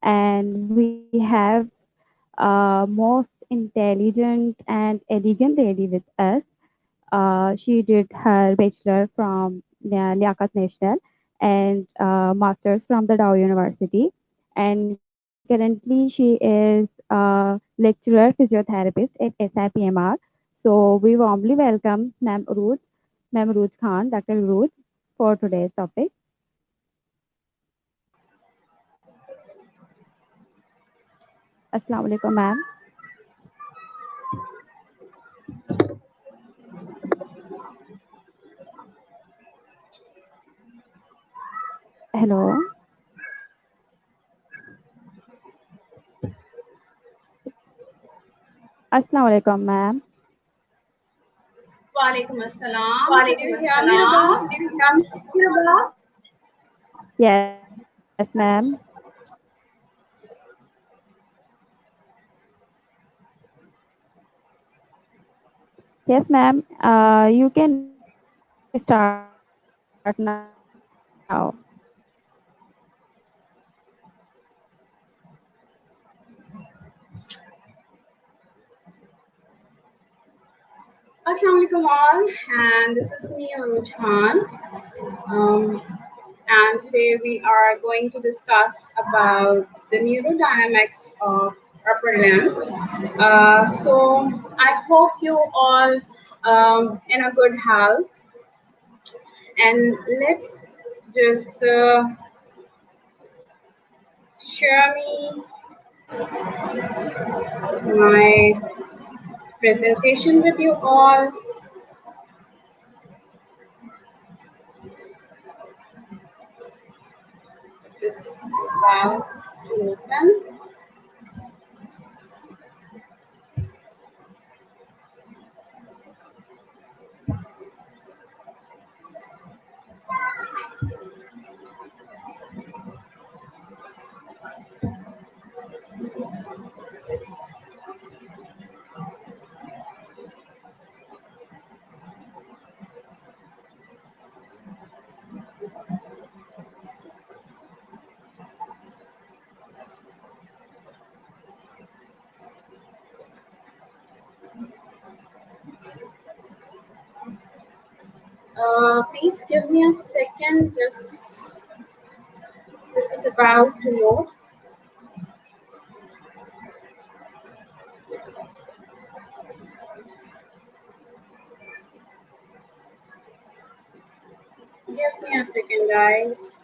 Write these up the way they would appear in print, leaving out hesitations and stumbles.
and we have most intelligent and elegant lady with us. She did her bachelor from Liaquat National and masters from the Dow University. And currently, she is a lecturer physiotherapist at SIPMR. So we warmly welcome Ma'am Urooj Khan, Dr. Urooj, for today's topic. Assalamu alaikum, ma'am. Hello. Assalamu alaikum, ma'am. Walaikum assalam. Did Walaikum you hear me, assalam. Rubab? Did you hear me, Rubab? Yes, ma'am. Yes, ma'am. You can start now. Assalamu alaikum all, and this is me, UROOJ. And today we are going to discuss about the neurodynamics of upper limb. So I hope you all in a good health, and let's just share me my presentation with you all. This is about to open. Please give me a second. Just this is about to load. Give me a second, guys.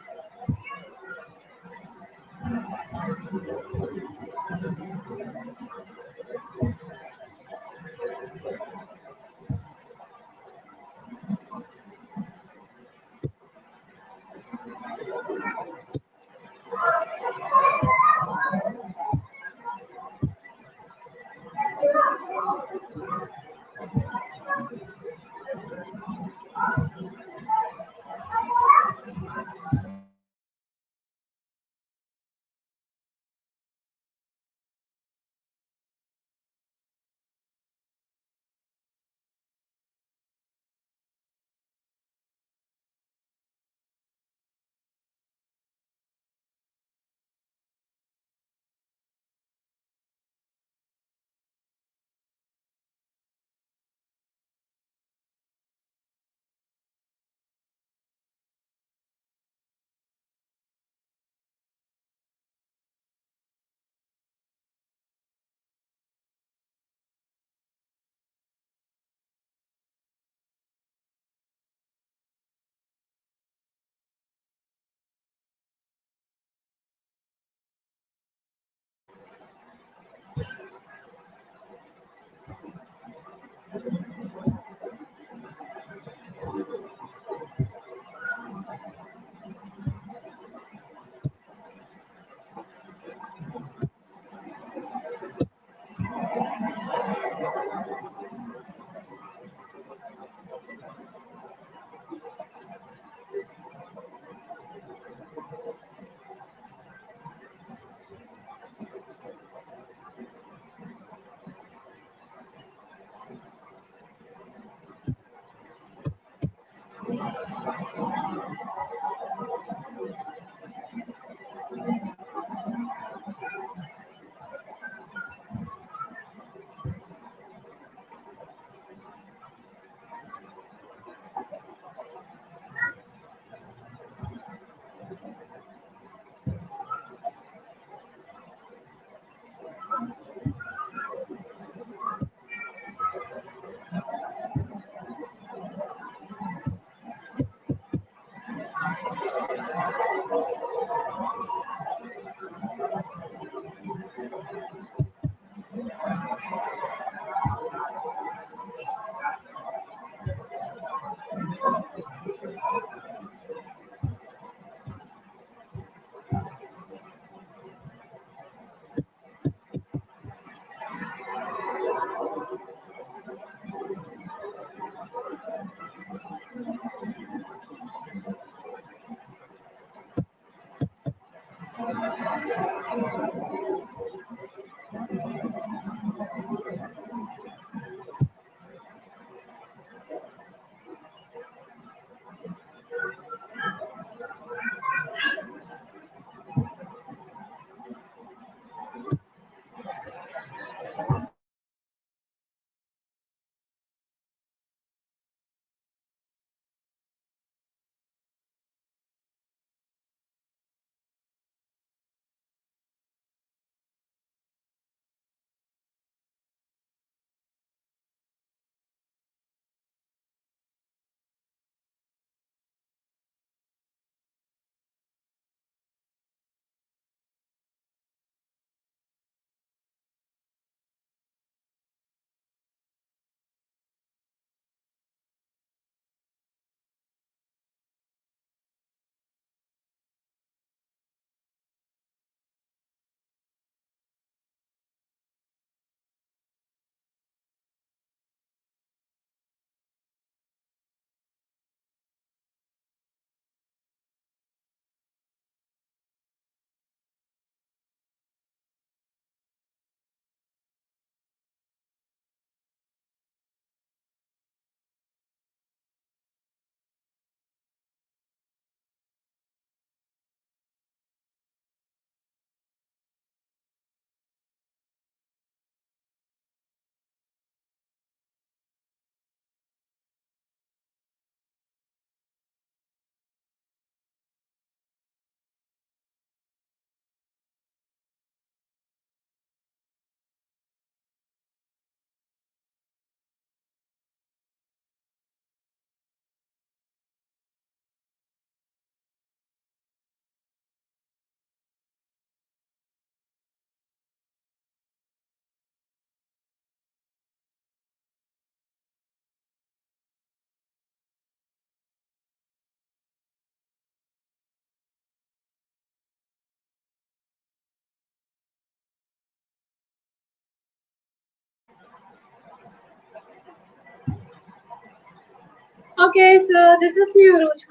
Okay, so this is me, UROOJ,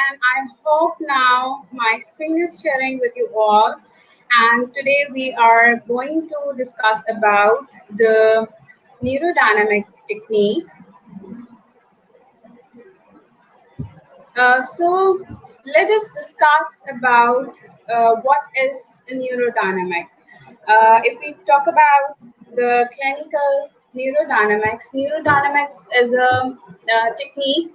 and I hope now my screen is sharing with you all. And today we are going to discuss about the neurodynamic technique. So let us discuss about what is a neurodynamic. If we talk about the clinical neurodynamics is a technique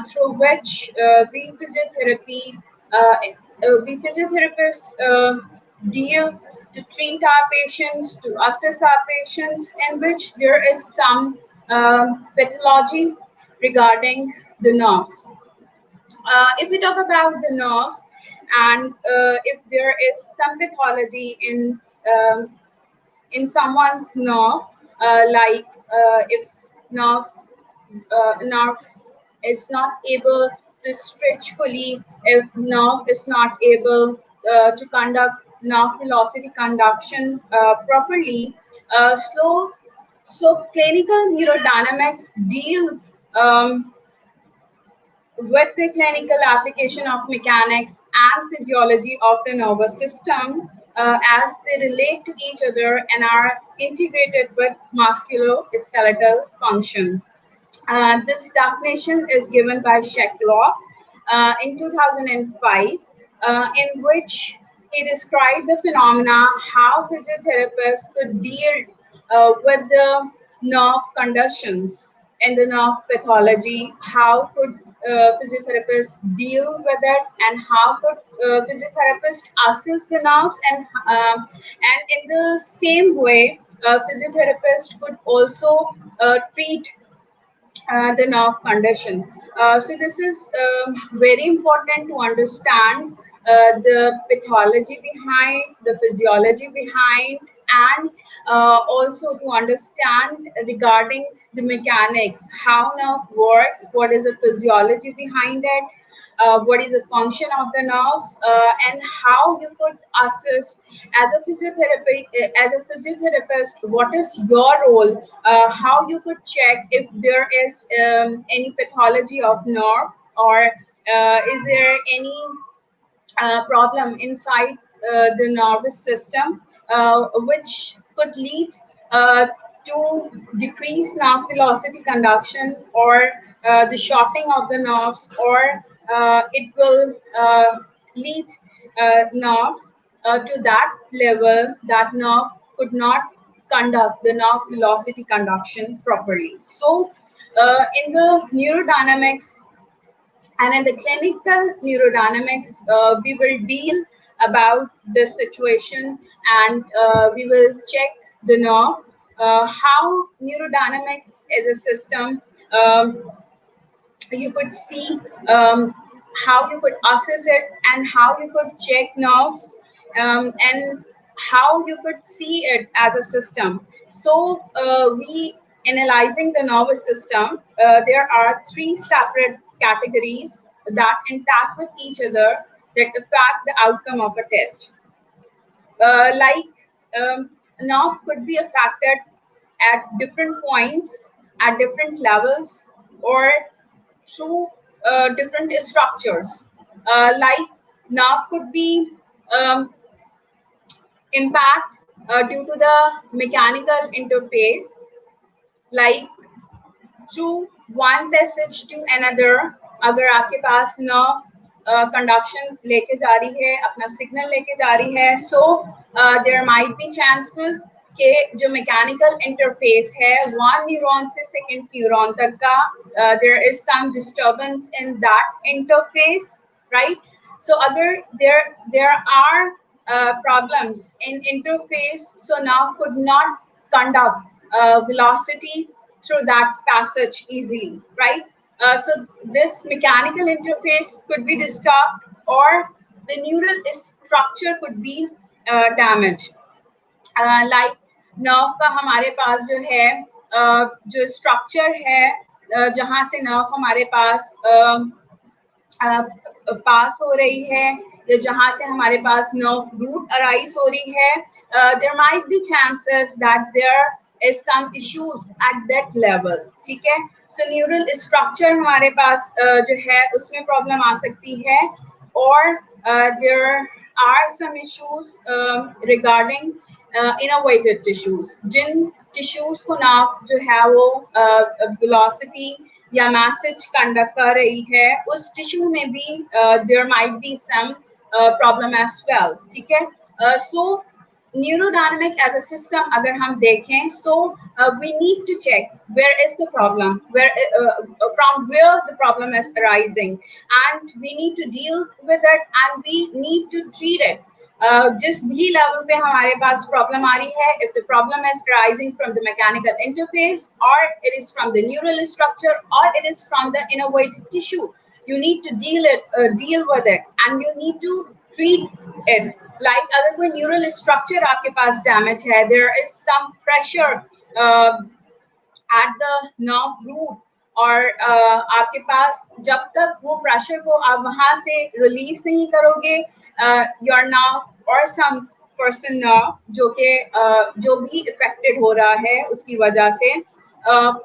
through which we physiotherapists deal to treat our patients, to assess our patients, in which there is some pathology regarding the nerves. If we talk about the nerves, and if there is some pathology um, in someone's nerve, like if nerves is not able to stretch fully, if nerve is not able to conduct nerve velocity conduction properly, so clinical neurodynamics deals with the clinical application of mechanics and physiology of the nervous system as they relate to each other and are integrated with musculoskeletal function. This definition is given by Shacklock in 2005, in which he described the phenomena how physiotherapists could deal with the nerve conditions in the nerve pathology, how could physiotherapists deal with it, and how could physiotherapists assess the nerves, and in the same way, physiotherapists could also treat the nerve condition. So this is very important to understand the pathology behind, the physiology behind, and also to understand regarding the mechanics, how nerve works, what is the physiology behind it, what is the function of the nerves, and how you could assist as a physiotherapist, what is your role, how you could check if there is any pathology of nerve, or is there any problem inside the nervous system, which could lead uh, to decrease nerve velocity conduction, or the shortening of the nerves, or it will lead nerves to that level that nerve could not conduct the nerve velocity conduction properly. So in the neurodynamics and in the clinical neurodynamics, we will deal about this situation, and we will check the nerve, how neurodynamics is a system. You could see how you could assess it, and how you could check nerves, and how you could see it as a system. So we analyzing the nervous system, there are three separate categories that interact with each other, that affect the outcome of a test. Like nerve could be affected at different points, at different levels, or through different structures. Like nerve could be um, impact due to the mechanical interface, like through one passage to another. अगर आपके पास nerve conduction लेके जा रही है, अपना signal लेके जा रही है, so there might be chances कि जो मैकेनिकल इंटरफेस है वन न्यूरॉन से सेकंड न्यूरॉन तक का, there is some disturbance in that interface, right? So other there are problems in interface, so now could not conduct velocity through that passage easily, right? So this mechanical interface could be disturbed, or the neural structure could be damaged. Like nerve का हमारे पास जो है जो structure है, जहाँ से nerve हमारे पास पास हो रही है, या जहाँ से हमारे पास नर्व रूट अराइज हो रही है, there might be chances that there is some issues at that level, ठीक है? सो न्यूरल स्ट्रक्चर हमारे पास जो है उसमें प्रॉब्लम आ सकती है, और there are some issues regarding innovated tissues, जिन टिश्यूज को नाप जो है वो वेलोसिटी या मैसेज कंडक्ट कर रही है, उस टिश्यू में भी there might be some problem as well, ठीक है? सो neurodynamic as a system अगर हम देखें, so we need to check where is the problem, from where the problem is arising, and we need to deal with it, and we need to treat it. जिस भी level पे हमारे पास problem आ रही है, if the problem is arising from the mechanical interface, or it is from the neural structure, or it is from the innervated tissue, you need to deal with it, and you need to treat it. Like अगर कोई neural structure आपके पास damage है, there is some pressure at the nerve root, और आपके पास जब तक वो pressure को आप वहां से रिलीज नहीं करोगे, योर नर्व और सम पर्सन नर्व जो कि जो भी इफेक्टेड हो रहा है उसकी वजह से,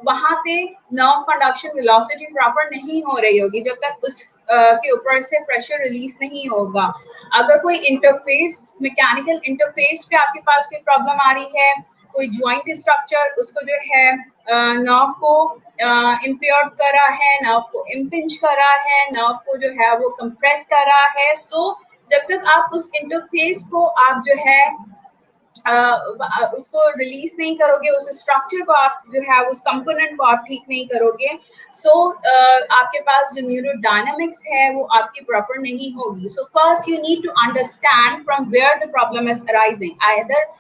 वहां पे नर्व कंडक्शन वेलोसिटी प्रॉपर नहीं हो रही होगी जब तक उस के ऊपर से प्रेशर रिलीज नहीं होगा. अगर कोई इंटरफेस, मैकेनिकल इंटरफेस पे आपके पास कोई प्रॉब्लम आ रही है, कोई जॉइंट स्ट्रक्चर उसको जो है नर्व को इम्पेयर कर रहा है, नर्व को इम्पिंज कर रहा है, नर्व को जो है वो कंप्रेस कर रहा है, सो जब तक आप उस इंटरफेस को आप जो है उसको रिलीज नहीं करोगे, उस स्ट्रक्चर को आप जो है उस कंपोनेंट को आप ठीक नहीं करोगे, सो आपके पास जो न्यूरोडायनामिक्स है वो आपकी प्रॉपर नहीं होगी. So first you need to understand from where the problem is arising. Either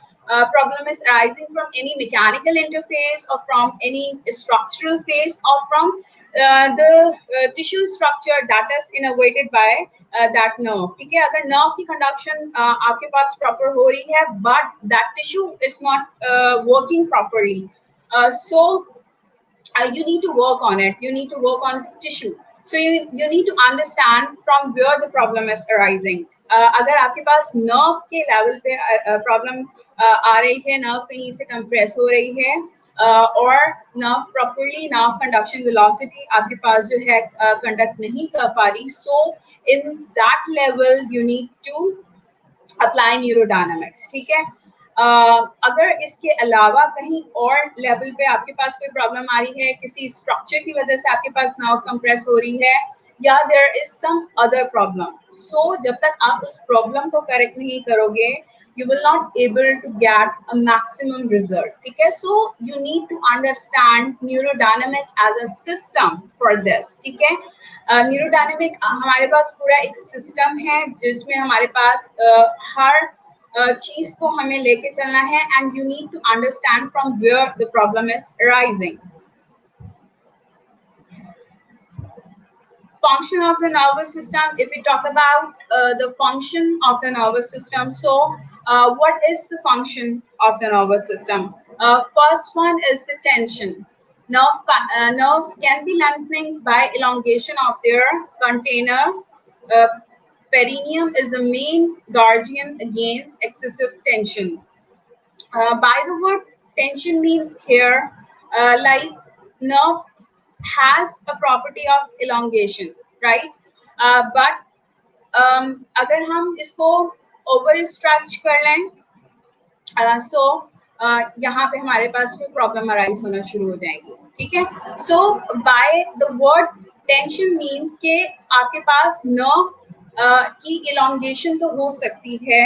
problem is arising from any mechanical interface, or from any structural phase, or from the tissue structure that is innervated by that nerve. ठीक है? अगर nerve की conduction आपके पास proper हो रही है, but that tissue is not working properly, so you need to work on it. You need to work on the tissue. So you need to understand from where the problem is arising. अगर आपके पास nerve के level पे problem आ रही है, nerve कहीं से compress हो रही है, और nerve properly nerve conduction velocity आपके पास जो है कंडक्ट नहीं कर पा रही, so in that level you need to apply neurodynamics, ठीक है। अगर इसके अलावा कहीं और लेवल पे आपके पास कोई प्रॉब्लम आ रही है, किसी स्ट्रक्चर की वजह से आपके पास नर्व कंप्रेस हो रही है, या there is some other problem, so जब तक आप उस प्रॉब्लम को करेक्ट नहीं करोगे, you will not able to get a maximum result, ठीक है। So you need to understand neurodynamic as a system for this, ठीक है। न्यूरोडायनेमिक हमारे पास पूरा एक सिस्टम है जिसमें हमारे पास हर चीज को हमें लेके चलना है, and you need to understand from where the problem is arising. Function of the nervous system, if we talk about the function of the nervous system, so what is the function of the nervous system? First one is the tension. Nerves can be lengthening by elongation of their container. uh, Perineum is the main guardian against excessive tension. By the word tension mean here, like nerve has a property of elongation, right? But अगर हम इसको over stretch कर लें, सो यहाँ पे हमारे पास भी problem arise होना शुरू हो जाएगी, ठीक है। So by the word tension means के आपके पास नर्व की इलोंगेशन तो हो सकती है,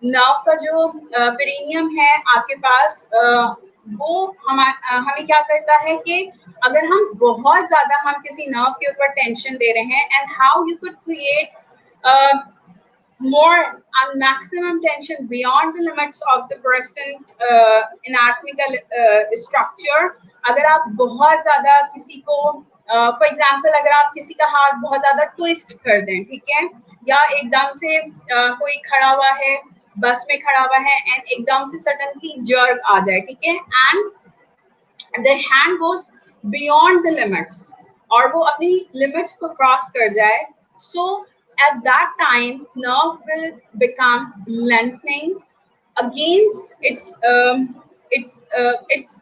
नर्व का जो पेरिनियम है आपके पास, वो हमें क्या करता है कि अगर हम बहुत ज्यादा हम किसी नर्व के ऊपर टेंशन दे रहे हैं, and how you could create more and maximum tension beyond the limits of the present anatomical structure. अगर आप बहुत ज्यादा किसी को फॉर एग्जाम्पल अगर आप किसी का हाथ बहुत ज्यादा ट्विस्ट कर दें, ठीक है, या एकदम से कोई खड़ा हुआ है, बस में खड़ा हुआ है, एंड एकदम से सडनली जर्क आ जाए, ठीक है, and the hand goes beyond the limits, और वो अपनी लिमिट्स को क्रॉस कर जाए, सो at that time nerve will become lengthening against its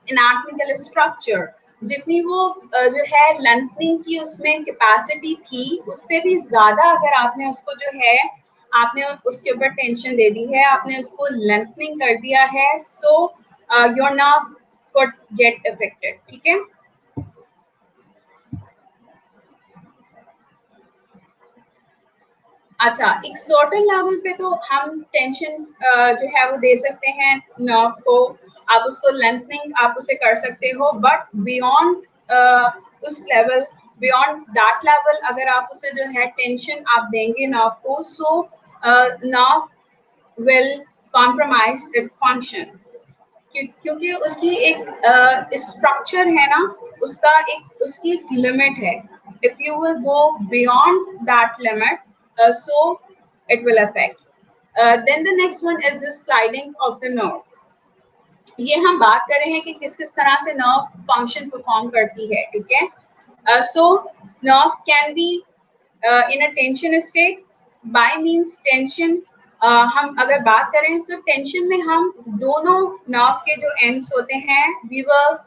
anatomical structure. जितनी वो जो है लेंथनिंग की उसमें कैपेसिटी थी, उससे भी ज्यादा अगर आपने उसको जो है आपने उसके ऊपर टेंशन दे दी है, आपने उसको लेंथनिंग कर दिया है, so your nerve could get affected, ठीक है। अच्छा, एक सर्टेन लेवल पे तो हम टेंशन जो है वो दे सकते हैं नर्व को, आप उसको लेंथनिंग आप उसे कर सकते हो, बट बियॉन्ड उस लेवल, बियॉन्ड दैट लेवल अगर आप उसे जो है टेंशन आप देंगे नर्व को, so nerve will compromise it function, क्योंकि उसकी एक स्ट्रक्चर है ना, उसका एक उसकी एक लिमिट है। If you will go beyond that limit, so it will affect. Then the next one is the sliding of the nerve. ये हम बात कर रहे हैं कि किस किस तरह से नर्व फंक्शन परफॉर्म करती है, ठीक है। So nerve can be in a tension state, by means tension. हम अगर बात करें तो टेंशन में हम दोनों नर्व के जो एंड्स होते हैं, we will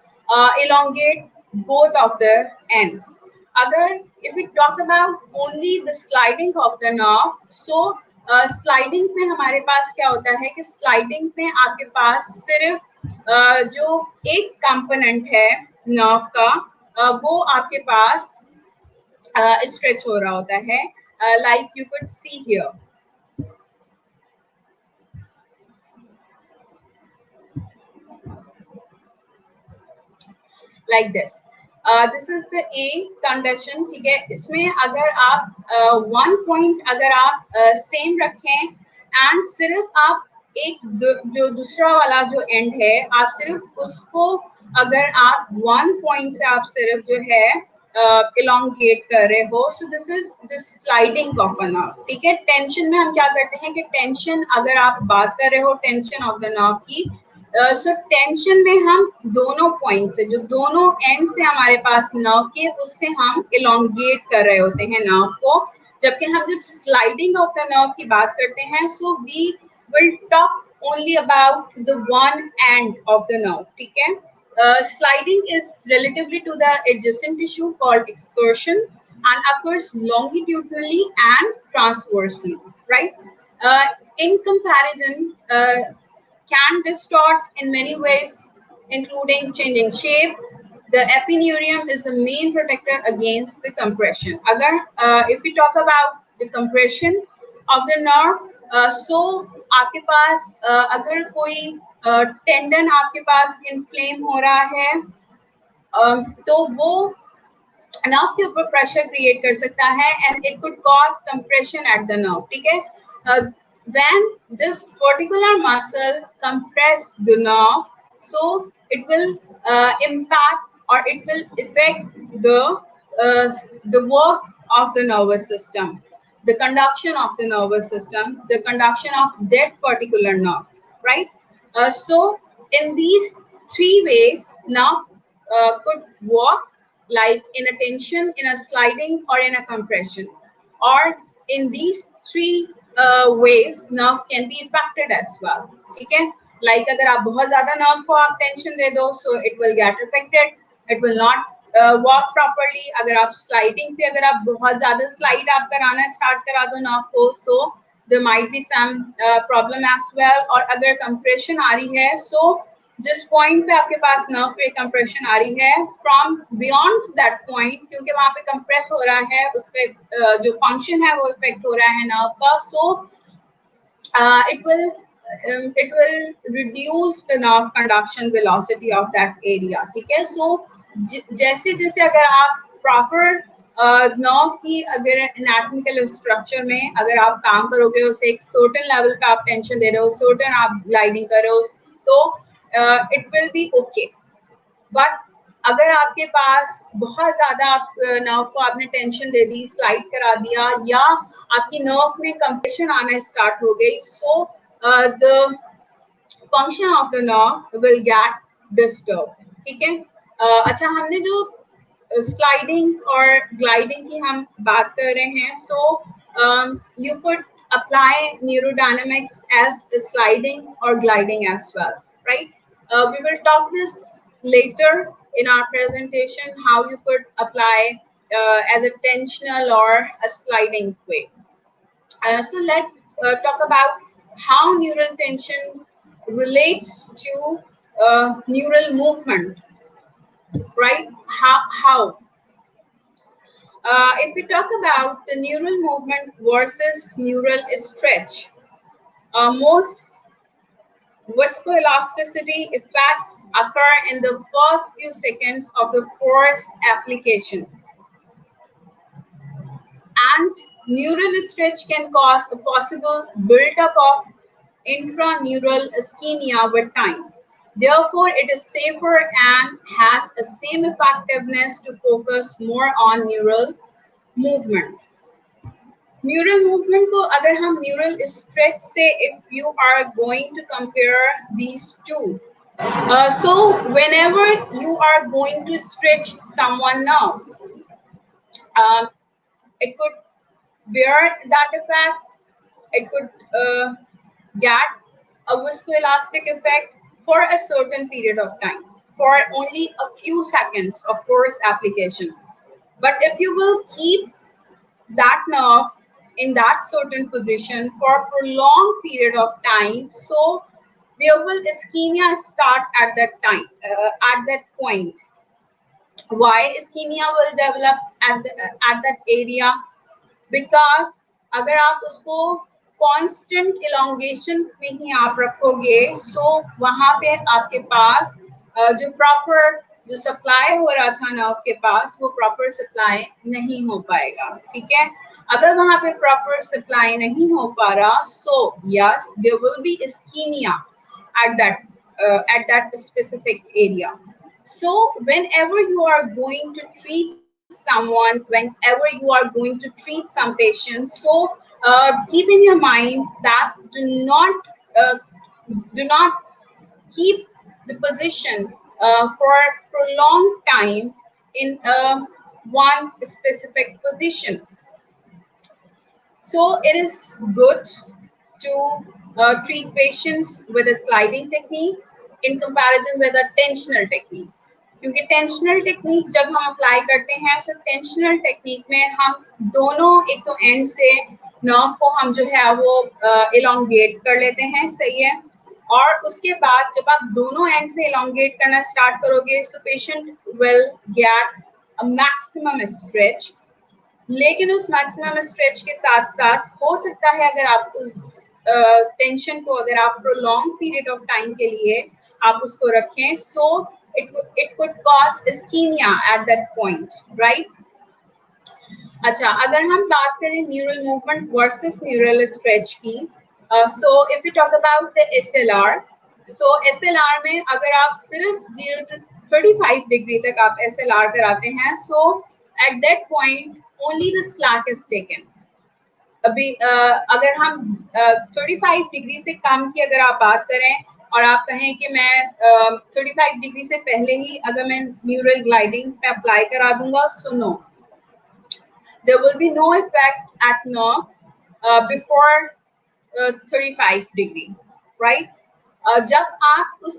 elongate both of the ends. अगर if we talk about only the sliding of the nerve, so sliding में हमारे पास क्या होता है कि स्लाइडिंग में आपके पास सिर्फ जो एक कंपोनेंट है नर्व का, वो आपके पास स्ट्रेच हो रहा होता है, like you could see here, like this. This is the a condition, ठीक है। इसमें अगर आप वन पॉइंट अगर आप सेम रखें, एंड सिर्फ आप एक जो दूसरा वाला जो एंड है, आप सिर्फ उसको अगर आप वन पॉइंट से आप सिर्फ जो है इलोंगेट कर रहे हो, सो this is the sliding of a nerve, ठीक है। टेंशन में हम क्या करते हैं कि टेंशन अगर आप बात कर रहे हो टेंशन ऑफ द नर्व की, सो टेंशन में हम दोनों पॉइंट से, जो दोनों एंड से हमारे पास नर्व के, उससे हम इलोंगेट कर रहे होते हैं नर्व को। जबकि हम जब स्लाइडिंग ऑफ द नर्व की बात करते हैं, so we will talk only about the one end of the nerve, ठीक है। Sliding is relatively to the adjacent tissue called excursion and occurs longitudinally and transversely, right? Uh, in comparison, can distort in many ways, including changing shape. The epineurium is the main protector against the compression. If we talk about the compression of the nerve, so आपके पास अगर कोई tendon आपके पास inflame हो रहा है, तो वो nerve के ऊपर प्रेशर क्रिएट कर सकता है, and it could cause compression at the nerve, ठीक है। when this particular muscle compress the nerve, so it will impact, or it will affect uh, the work of the nervous system, the conduction of the nervous system, the conduction of that particular nerve, right? So in these three ways, nerve could work, like in a tension, in a sliding, or in a compression. Or in these three ways, nerve can be affected as well. ठीक है? Like अगर आप बहुत ज़्यादा nerve को आप tension दे दो, so it will get affected. It will not work properly. अगर आप sliding पे, अगर आप बहुत ज़्यादा slide आप कराना start करा दो nerve को, so there might be some problem as well. और अगर compression आ रही है, so जिस पॉइंट पे आपके पास नर्व पे कंप्रेशन आ रही है, फ्रॉम बियॉन्ड दैट पॉइंट, क्योंकि वहां पे कंप्रेस हो रहा है, उसके जो फंक्शन है वो इफेक्ट हो रहा है नर्व का, सो it will reduce the nerve conduction velocity of that area, ठीक है। सो जैसे जैसे अगर आप प्रॉपर नर्व की अगर एनाटॉमिकल स्ट्रक्चर में अगर आप काम करोगे, उसे एक सर्टेन लेवल पे आप टेंशन दे रहे हो, सर्टेन आप ग्लाइडिंग कर रहे हो, तो it will be okay. But अगर आपके पास बहुत ज्यादा आप नर्व को आपने टेंशन दे दी, स्लाइड करा दिया, या आपकी नर्व में कंप्रेशन आना स्टार्ट हो गई, so the function of the nerve will get disturb, ठीक है। अच्छा, हमने जो स्लाइडिंग और ग्लाइडिंग की हम बात कर रहे हैं, so you could apply neurodynamics as sliding or gliding as well, right? We will talk this later in our presentation, how you could apply as a tensional or a sliding way. So let's talk about how neural tension relates to neural movement, right? How if we talk about the neural movement versus neural stretch, most viscoelasticity effects occur in the first few seconds of the force application, and neural stretch can cause a possible buildup of intraneural ischemia with time. Therefore, it is safer and has the same effectiveness to focus more on neural movement. Neural movement को अगर हम neural stretch से, if you are going to compare these two, so whenever you are going to stretch someone else, it could bear that effect, it could get a viscoelastic effect for a certain period of time, for only a few seconds of force application. But if you will keep that nerve in that certain position for a prolonged period of time, so there will ischemia start at that time, at that point. Why ischemia will develop at that area? Because अगर आप उसको constant elongation में ही आप रखोगे, so वहाँ पे आपके पास जो proper जो सप्लाई हो रहा था नर्व के पास, वो प्रॉपर सप्लाई नहीं हो पाएगा, ठीक है। अगर वहां पे प्रॉपर सप्लाई नहीं हो पा रहा, so yes, there will be ischemia at that specific area. So whenever you are going to treat someone, whenever you are going to treat some patient, so keep in your mind that uh, do not keep the position for prolonged time in one specific position. So it is good to treat patients with a sliding technique in comparison with a tensional technique. क्योंकि tensional technique जब हम apply करते हैं तो tensional technique में हम दोनों एक तो एंड से नर्व को हम जो है वो इलोंगेट कर लेते हैं, सही है। और उसके बाद जब आप दोनों एंड से इलोंगेट करना स्टार्ट करोगे so patient will get a maximum stretch. लेकिन उस मैक्सिमम स्ट्रेच के साथ साथ हो सकता है अगर आप उस टेंशन को अगर आप प्रोलॉन्ग पीरियड ऑफ टाइम के लिए आप उसको रखें so it could cause ischaemia at that point, right. अच्छा, अगर हम बात करें neural movement versus neural stretch की, so if you talk about the SLR, so SLR में अगर आप सिर्फ 0 to 35 डिग्री तक आप एसएलआर कराते हैं so at that point only the slack is taken. अभी अगर हम 35 डिग्री से कम की अगर आप बात करें और आप कहें कि मैं 35 डिग्री से पहले ही अगर मैं न्यूरल ग्लाइडिंग पे अप्लाई करा दूंगा so no, there will be no effect at nerve before 35 degree, right? जब आप उस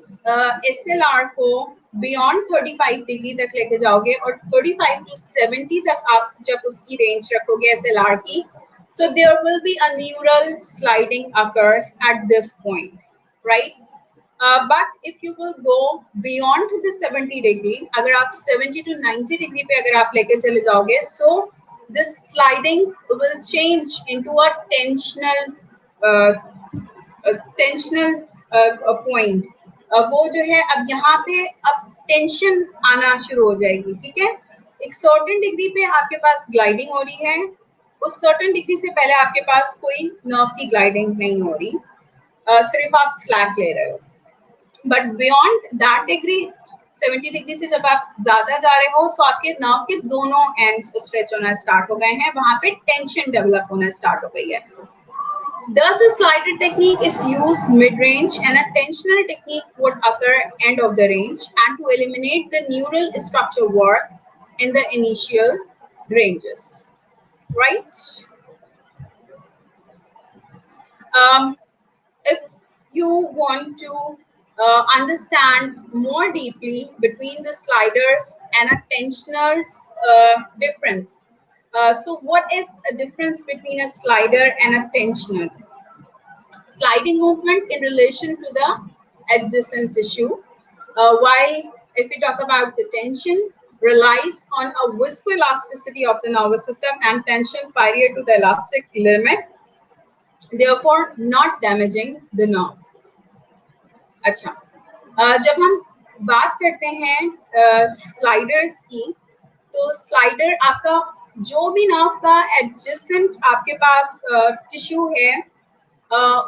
SLR को beyond 35 डिग्री तक लेके जाओगे और 35 to 70 तक आप जब उसकी रेंज रखोगे SLR की, so there will be a neural sliding occurs at this point, right? But if you will go beyond the 70 degree, अगर आप 70 to 90 degree पे अगर आप लेके चले जाओगे, so this sliding will change into a uh, tensional point. वो जो है अब यहाँ पे अब टेंशन आना शुरू हो जाएगी, ठीक है। एक सर्टेन डिग्री पे आपके पास ग्लाइडिंग हो रही है, उस सर्टेन डिग्री से पहले आपके पास कोई नर्व की ग्लाइडिंग नहीं हो रही, सिर्फ आप स्लैक ले रहे हो। But beyond that degree 70 degree से जब आप ज्यादा जा रहे हो सो आपके नर्व के दोनों एंड्स स्ट्रेच होना स्टार्ट हो गए हैं, वहां पे टेंशन डेवलप होना स्टार्ट हो गई है। Thus, the slider technique is used mid-range and a tensional technique would occur end of the range and to eliminate the neural structure work in the initial ranges, right? If you want to understand more deeply between the sliders and a tensioner's difference, so what is the difference between a slider and a tensioner? Sliding movement in relation to the adjacent tissue, while if we talk about the tension, relies on a viscoelasticity of the nervous system and tension prior to the elastic limit, therefore not damaging the nerve. अच्छा, जब हम बात करते हैं sliders की, तो slider आपका जो भी नर्व का एडजेसेंट आपके पास टिश्यू है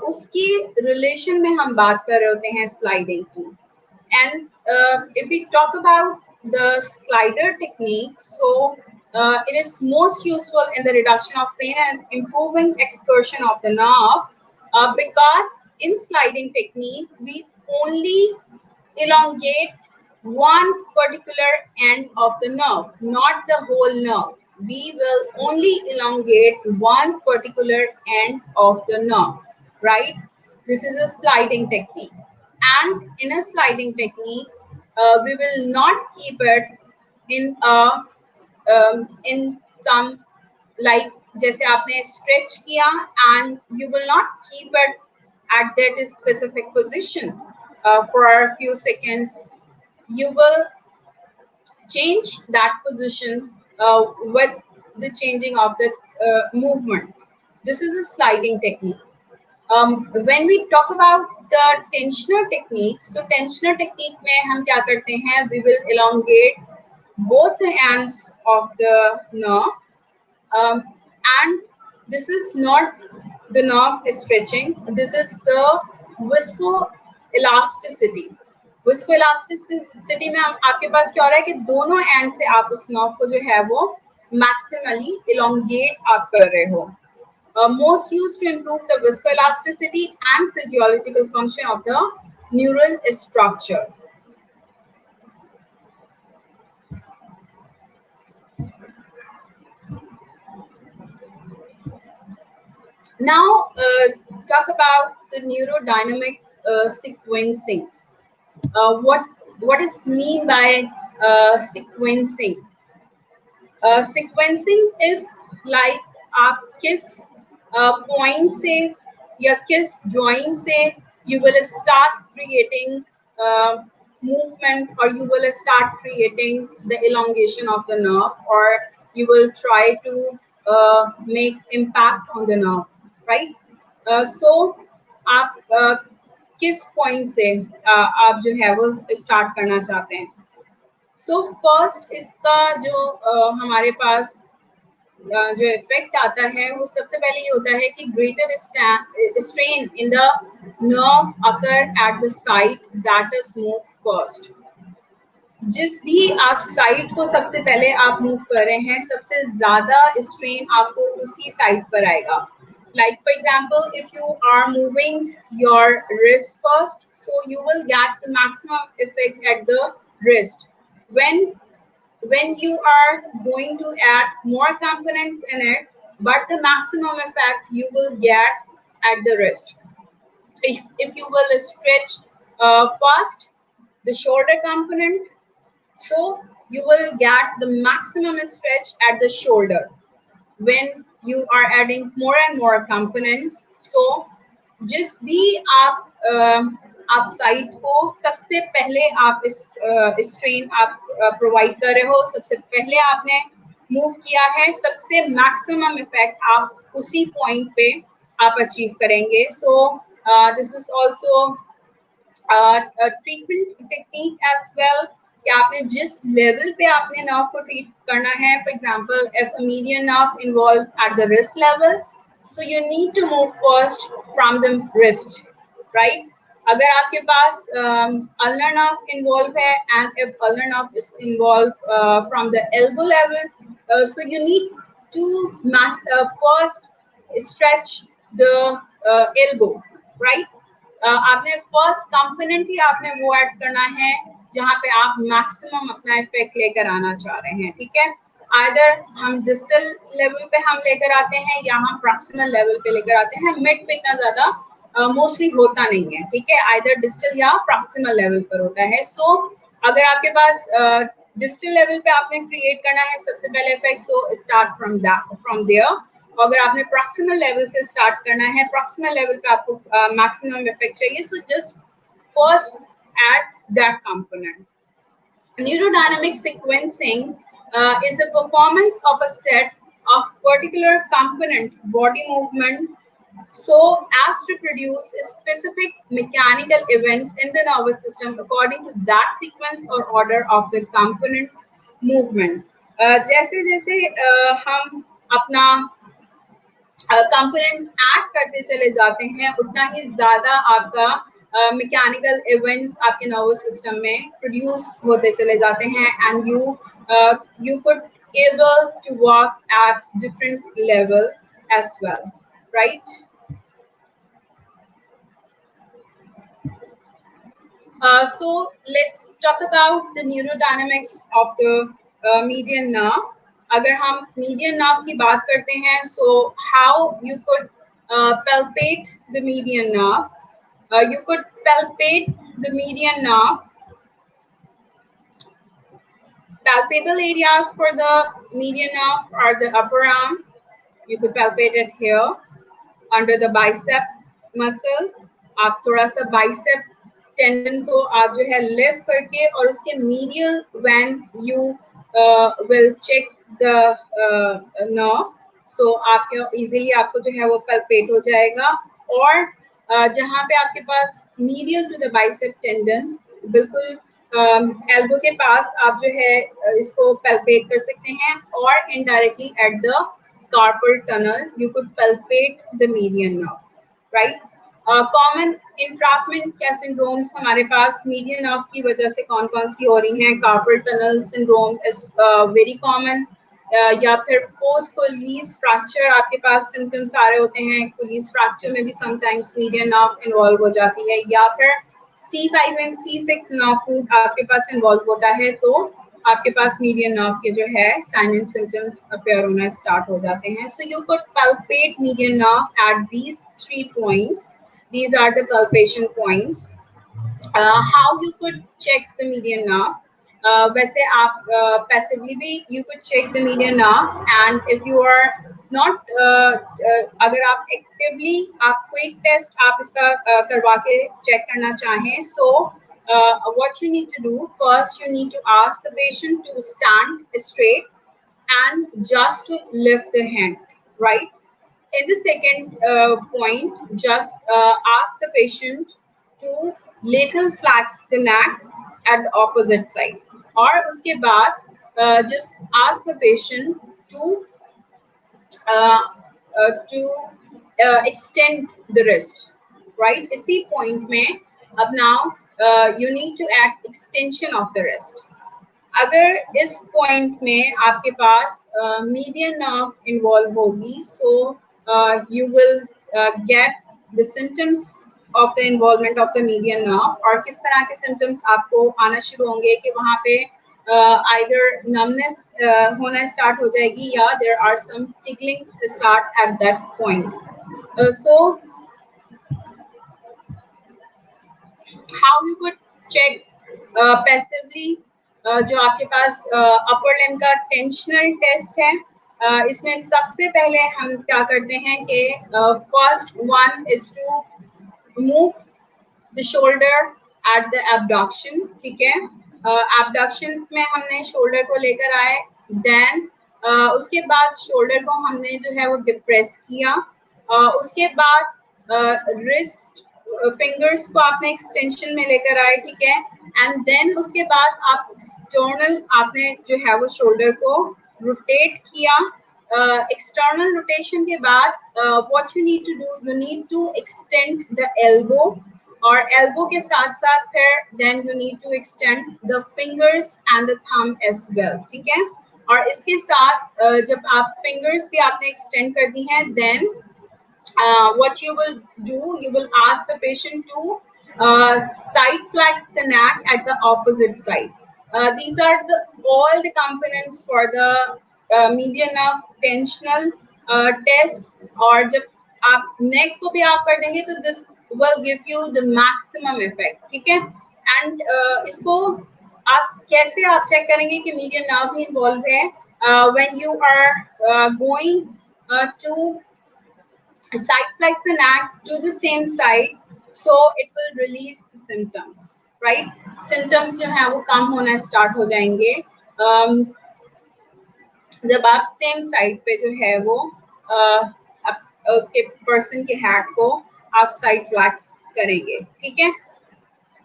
उसकी रिलेशन में हम बात कर रहे होते हैं स्लाइडिंग की। And if we talk about the slider technique, so it is most useful in the reduction of pain and improving excursion of the nerve, because in sliding technique we only elongate one particular end of the nerve, not the whole nerve. We will only elongate one particular end of the nerve, right? This is a sliding technique, and in a sliding technique we will not keep it in a in some, like जैसे आपने stretch किया and you will not keep it at that specific position for a few seconds. You will change that position with the changing of the movement. This is a sliding technique. When we talk about the tensioner technique, so tensioner technique में हम क्या करते हैं, we will elongate both the ends of the nerve, and this is not the nerve stretching, this is the viscoelasticity. Viscoelasticity में आपके पास क्या हो रहा है कि दोनों एंड से आप उस नर्व को जो है वो मैक्सिमली elongate आप कर रहे हो. Most used to improve the viscoelasticity and physiological function of the neural structure. Now, talk about the neurodynamic sequencing. What is mean by sequencing? Sequencing is like आप किस point से या किस joint से you will start creating uh, movement, or you will start creating the elongation of the nerve, or you will try to make impact on the nerve, right? So आप किस point से आप जो है वो start करना चाहते हैं. सो फर्स्ट इसका जो हमारे पास जो इफेक्ट आता है वो सबसे पहले ये होता है कि greater strain in the nerve occur at the site that is move first. जिस भी आप साइट को सबसे पहले आप मूव कर रहे हैं, सबसे ज्यादा स्ट्रेन आपको उसी साइट पर आएगा. Like for example, if you are moving your wrist first, so you will get the maximum effect at the wrist. When you are going to add more components in it, but the maximum effect you will get at the wrist. If you will stretch first the shoulder component, so you will get the maximum stretch at the shoulder. When you are adding more and more components, so जिस भी आप site को सबसे पहले आप strain आप provide कर रहे हो, सबसे पहले आपने मूव किया है, सबसे मैक्सिमम इफेक्ट आप उसी पॉइंट पे आप अचीव करेंगे. So this is also treatment technique as well, कि आपने जिस लेवल पे आपने नर्व को ट्रीट करना है. For example, if median nerve involve at the wrist level, so you need to move first from the wrist, right? अगर आपके पास ulnar nerve involved है, and if ulnar nerve is involved from the elbow level, so you need to first stretch the elbow, right? आपने first component ही आपने वो add करना है जहाँ पे आप मैक्सिमम अपना इफेक्ट लेकर आना चाह रहे हैं, ठीक है? आइदर हम डिस्टल लेवल पे हम लेकर आते हैं या हम प्रॉक्सिमल लेवल पे लेकर आते हैं. मिड पे इतना ज्यादा मोस्टली होता नहीं है, ठीक है? आइदर डिस्टल या प्रॉक्सिमल लेवल पर होता है. सो अगर आपके पास डिस्टल लेवल पे आपने क्रिएट करना है सबसे पहले effect, so start from there. अगर आपने प्रॉक्सिमल लेवल से स्टार्ट करना है, प्रॉक्सिमल लेवल पे आपको मैक्सिमम इफेक्ट चाहिए, so just first aid that component. Neurodynamic sequencing is the performance of a set of particular component body movement so as to produce specific mechanical events in the nervous system according to that sequence or order of the component movements. जैसे जैसे हम अपना components add करते चले जाते हैं, उतना ही ज्यादा आपका मैकेनिकल इवेंट्स आपके नर्वस सिस्टम में प्रोड्यूस होते चले जाते हैं, and you could able to work at different level as well, right? So let's talk about the neurodynamics of the median nerve. अगर हम median nerve की बात करते हैं, so how you could palpate the median nerve? You could palpate the median nerve. Palpable areas for the median nerve are the upper arm. You could palpate it here under the bicep muscle. आप थोड़ा सा bicep tendon को आप जो है lift करके और उसके medial when you will check the nerve, so आपके इजीली आपको जो है वो पल्पेट हो जाएगा. और जहाँ पे आपके पास medial to the bicep tendon, बिल्कुल एल्बो के पास आप जो है इसको पल्पेट कर सकते हैं, और indirectly at the carpal tunnel you could palpate the median nerve, right? Common entrapment क्या सिंड्रोम्स हमारे पास मीडियन नर्व की वजह से कौन कौन सी हो रही हैं? Carpal tunnel syndrome is very common, या फिर पोस्ट कोलीज फ्रैक्चर आपके पास सिम्टम्स आ रहे होते हैं. कोलीज फ्रैक्चर में भी समटाइम्स मीडियन नर्व इन्वॉल्व हो जाती है, या फिर C5 and C6 nerve root आपके पास इन्वॉल्व होता है तो आपके पास मीडियन नर्व के जो है साइन एंड सिम्टम्स अपेयर होना स्टार्ट हो जाते हैं. So you could palpate median nerve at these 3 points. These are the palpation points. How you could check the median nerve? वैसे आप पैसिवली भी you could check the median nerve, and if you are not अगर आप actively आपको एक test आप इसका करवा के चेक करना चाहें, so what you need to do first, you need to ask the patient to stand straight and just to lift their hand, right? In the second point, just ask the patient to lateral flex the neck at the opposite side. और उसके बाद just ask the patient uh, to extend the wrist, right? इसी point में अब now you need to add extension of the wrist. अगर इस point में आपके पास मीडियन नर्व इन्वॉल्व होगी, so you will get the symptoms of the involvement of the median nerve. और किस तरह के सिम्टम्स आपको आना शुरू होंगे कि वहाँ पे आइदर नमनेस होना स्टार्ट हो जाएगी या there are some ticklings start at that point. So how you could check passively जो आपके पास अपर लिम्ब का टेंशनल टेस्ट है, इसमें सबसे पहले हम क्या करते हैं कि first one is to move the shoulder at the abduction. ठीक है, एब्डक्शन में हमने शोल्डर को लेकर आए, देन उसके बाद शोल्डर को हमने जो है वो डिप्रेस किया, उसके बाद रिस्ट फिंगर्स को आपने एक्सटेंशन में लेकर आए. ठीक है, एंड देन उसके बाद आप एक्सटर्नल आपने जो है वो शोल्डर को रोटेट किया. एक्सटर्नल रोटेशन के बाद what you need to do, you need to extend the elbow, और एल्बो के साथ साथ फिर then you need to extend the fingers and the thumb as well. ठीक है, और इसके साथ जब आप फिंगर्स भी आपने एक्सटेंड कर दी हैं, then what you will do, you will ask the patient to side flex the neck at the opposite side. These are all the components for the median nerve tensional test. और जब आप neck को भी आप कर देंगे तो this will give you the maximum effect. ठीक है, and इसको आप कैसे आप चेक करेंगे कि median nerve भी involved है? When you are going to side flex the neck to the same side, so it will release the symptoms, right? Symptoms जो है वो कम होना स्टार्ट हो जाएंगे जब आप सेम साइड पे जो है वो उसके पर्सन के हेड को आप साइड फ्लैक्स करेंगे. ठीक है,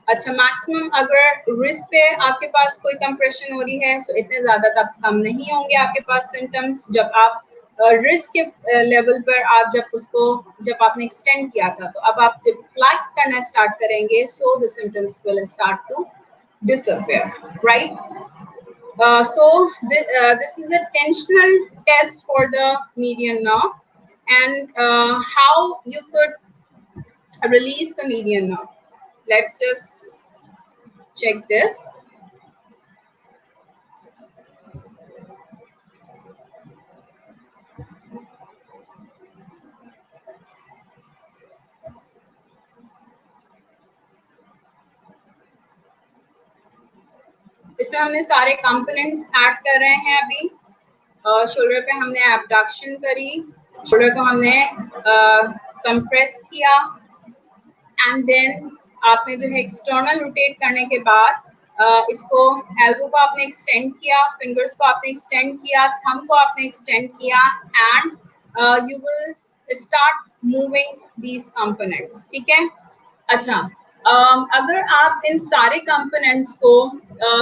अच्छा, मैक्सिमम अगर रिस्ट पे आपके पास कोई कंप्रेशन हो रही है, सो इतने ज्यादा तब कम नहीं होंगे आपके पास सिम्टम्स. जब आप रिस्ट के लेवल पर आप जब आपने एक्सटेंड किया था, तो अब आप जब फ्लैक्स करना स्टार्ट करेंगे, so the symptoms will start to disappear, right? So this is a tensional test for the median nerve, and how you could release the median nerve. Let's just check this. इसमें हमने सारे components add कर रहे हैं. अभी shoulder पे हमने abduction करी, शोल्डर को हमने कंप्रेस किया, एंड देन आपने जो है एक्सटर्नल रोटेट करने के बाद इसको एल्बो को आपने एक्सटेंड किया, फिंगर्स को आपने एक्सटेंड किया, थंब को आपने एक्सटेंड किया, and you will start moving these components. ठीक है, अच्छा, अगर आप इन सारे कंपोनेंट्स को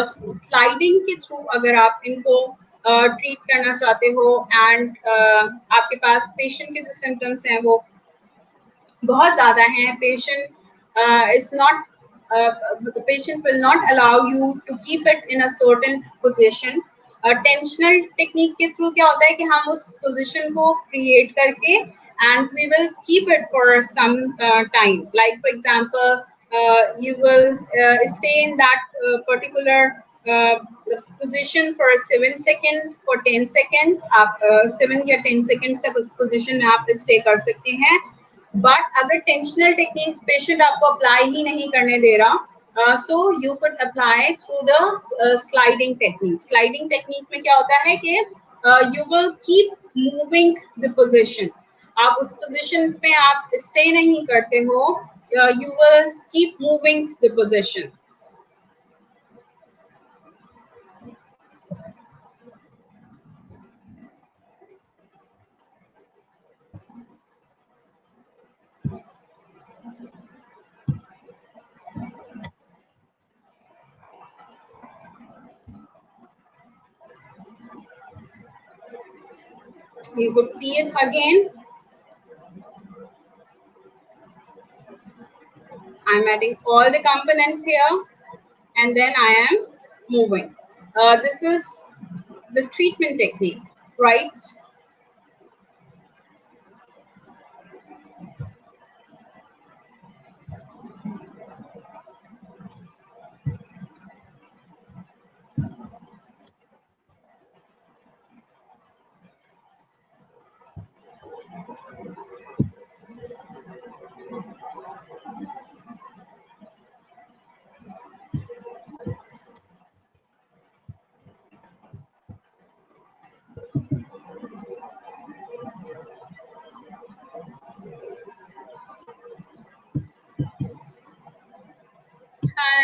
स्लाइडिंग के थ्रू अगर आप इनको ट्रीट करना चाहते हो, एंड आपके पास पेशेंट के जो सिम्टम्स हैं वो बहुत ज़्यादा हैं, patient will not allow you to keep it in a certain position. Tensional technique के थ्रू क्या होता है कि हम उस पोजीशन को क्रिएट करके and we will keep it for some time. Like for example, You will stay in that particular position for 7 seconds, for 10 seconds. आप 7 या 10 seconds तक उस पोजिशन में आप स्टे कर सकते हैं. बट अगर टेंशनल टेक्निक पेशेंट आपको अप्लाई ही नहीं करने दे रहा, so you could apply through the sliding technique. Sliding technique में क्या होता है कि you will keep moving the position. आप उस पोजीशन पे आप स्टे नहीं करते हो, you will keep moving the position. You could see it again. I'm adding all the components here, and then I am moving. This is the treatment technique, right?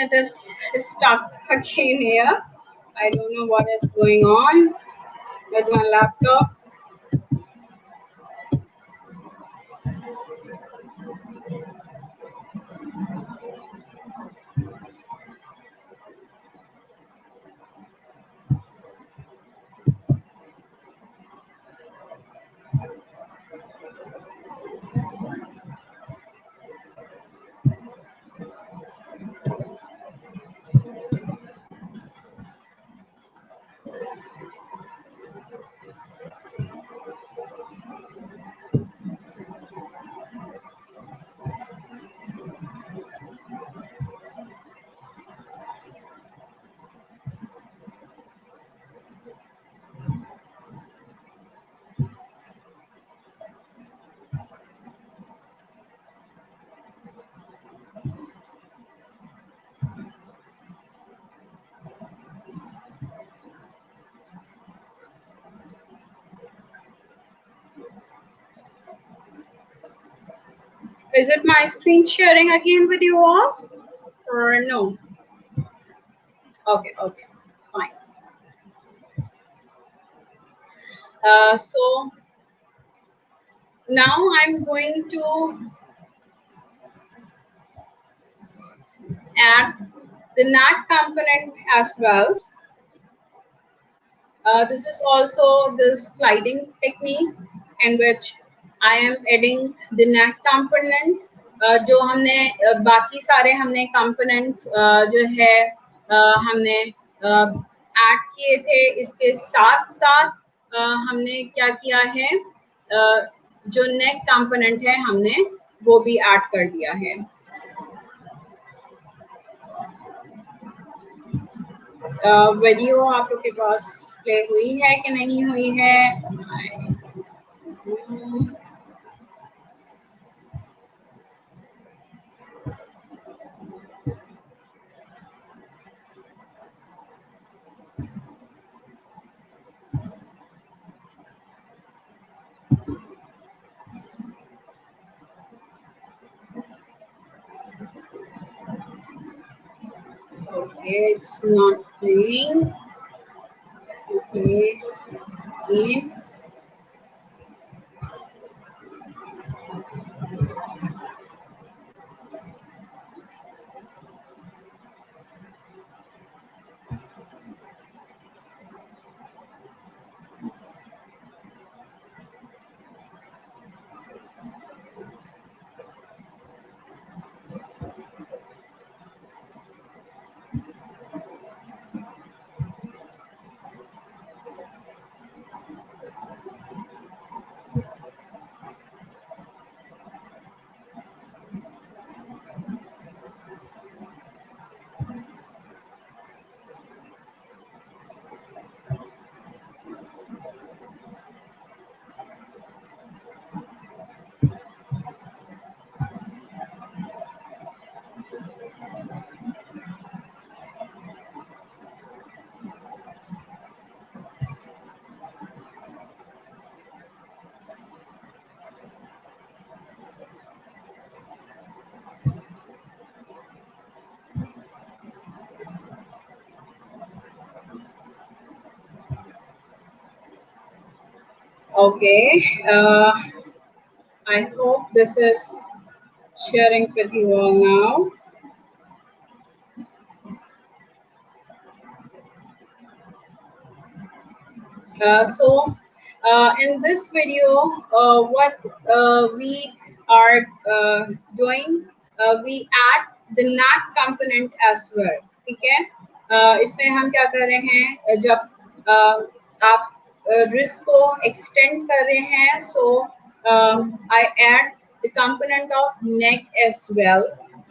And it is stuck again here. I don't know what is going on with my laptop. Is it my screen sharing again with you all? Or no? Okay, okay, fine. So now I'm going to add the neck component as well. This is also the sliding technique in which I am adding the neck component. जो हमने बाकी सारे हमने components जो है हमने add किए थे, इसके साथ साथ हमने क्या किया है, जो neck component है हमने वो भी ऐड कर दिया है. वीडियो आप लोग के पास प्ले हुई है कि नहीं हुई है? Okay, it's not playing. Okay, again. Okay, I hope this is sharing with you all now. In this video, what we are doing, we add the NAC component as well. ठीक है, इसमें हम क्या कर रहे हैं, जब आप रिस्क को एक्सटेंड कर रहे हैं, so I add the component of neck as well,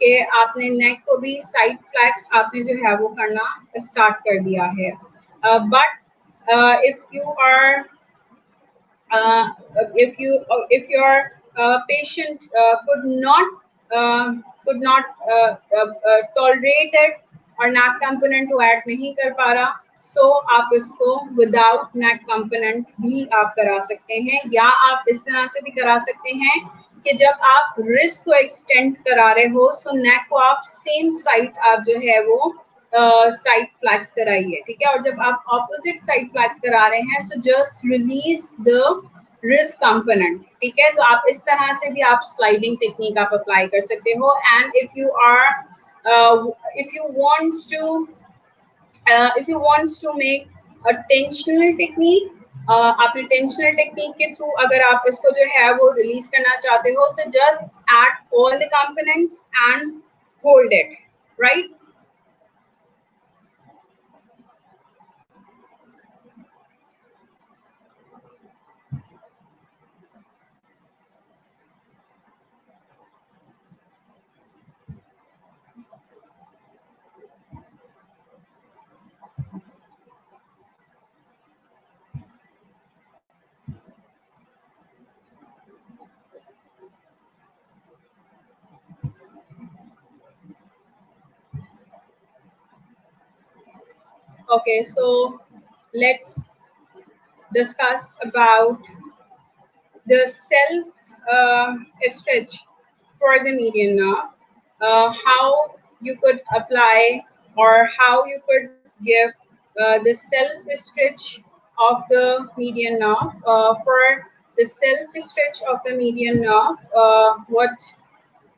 कि आपने neck को भी side flex आपने जो है वो करना start कर दिया है, but if you are uh, if your patient could not tolerate it और neck component को add नहीं कर पा रहा, so आप इसको without neck component भी आप करा सकते हैं, या आप इस तरह से भी करा सकते हैं कि जब आप रिस्ट को एक्सटेंड करा रहे हो, सो नेक को आप सेम साइड आप जो है वो साइड फ्लैक्स कराइए, ठीक है, और जब आप ऑपोजिट साइड फ्लैक्स करा रहे हैं, so just release the wrist component, ठीक है, तो आप इस तरह से भी आप स्लाइडिंग टेक्निक आप अप्लाई कर सकते हो, and if you want to make a tensional technique, आपने टेंशनल टेक्निक के थ्रू अगर आप इसको जो है वो रिलीज करना चाहते हो, so just add all the components and hold it, right. Okay, so let's discuss about the self stretch for the median nerve, how you could apply or how you could give the self stretch of the median nerve. For the self stretch of the median nerve, what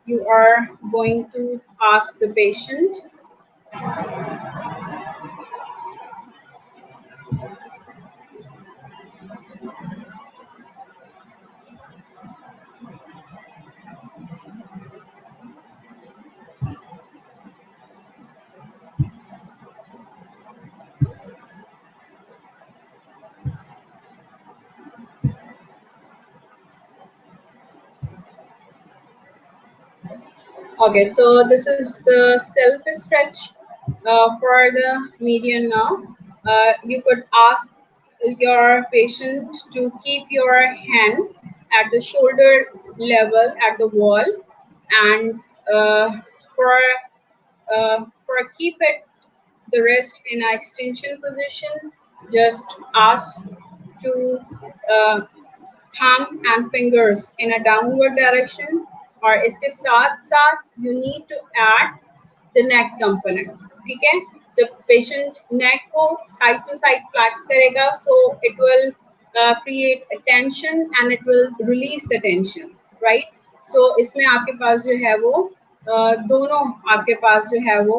you are going to ask the patient. Okay, so this is the self stretch for the median nerve. You could ask your patient to keep your hand at the shoulder level at the wall, and for keep it the wrist in an extension position. Just ask to uh, thumb and fingers in a downward direction, और इसके साथ साथ you need to add the neck component, ठीक है, the patient neck को side to side flex करेगा, so it will create a tension and it will release the tension, right. So इसमें आपके पास जो है वो दोनों आपके पास जो है वो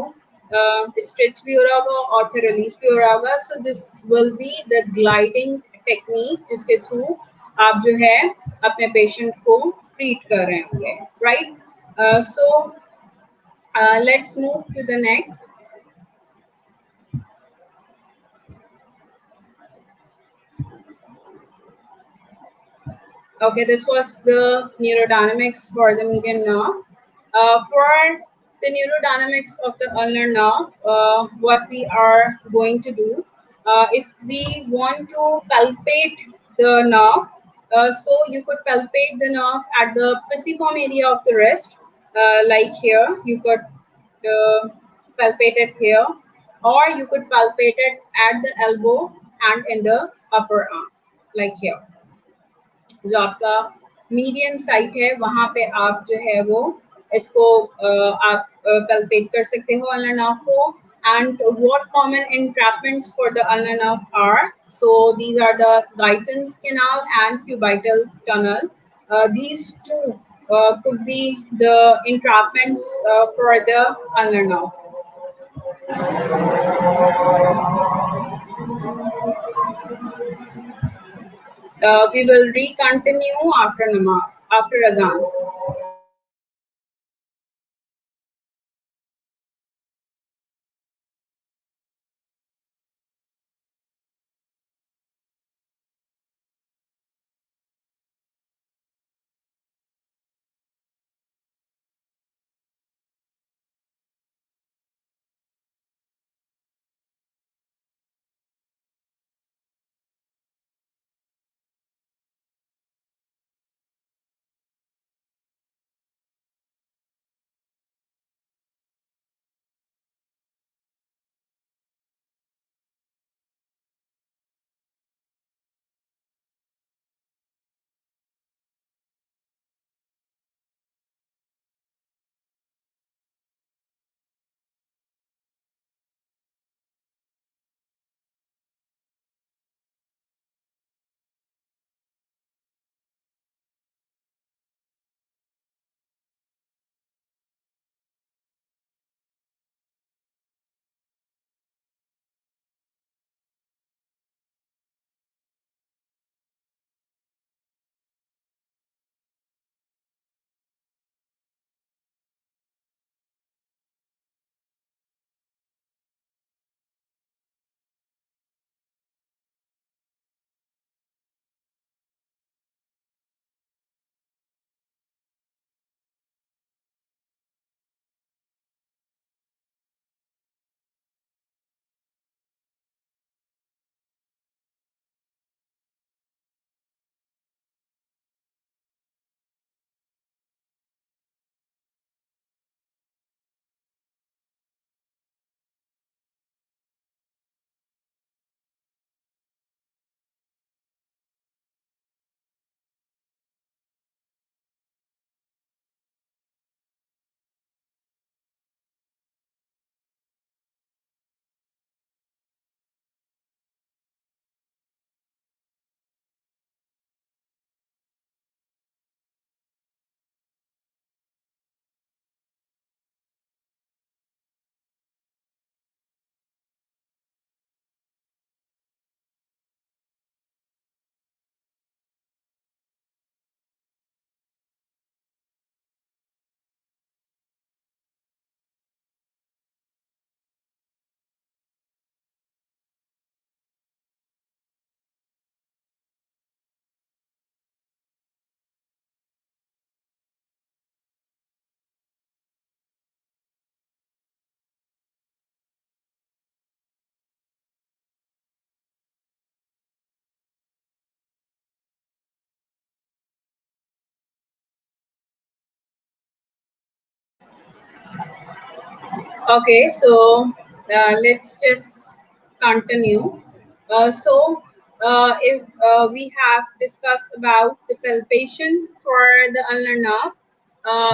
स्ट्रेच भी हो रहा होगा और फिर रिलीज भी हो रहा होगा, so this will be the gliding technique जिसके थ्रू आप जो है अपने पेशेंट को ट्रीट कर रहे होंगे, right. So let's move to the next. Okay, this was the neurodynamics for the median nerve. For the neurodynamics of the ulnar nerve, what we are going to do, if we want to palpate the nerve, so you could palpate the nerve at the pisiform area of the wrist, like here. You could palpate it here, or you could palpate it at the elbow and in the upper arm, like here. जो आपका median site है वहां पे आप जो है वो इसको आप पल्पेट कर सकते हो अल्नर नर्व को, and what common entrapments for the ulnar nerve are. So these are the Guyton's canal and cubital tunnel. These two could be the entrapments for the ulnar nerve. We will recontinue after after Azan. Okay, so let's just continue. If we have discussed about the palpation for the ulnar nerve,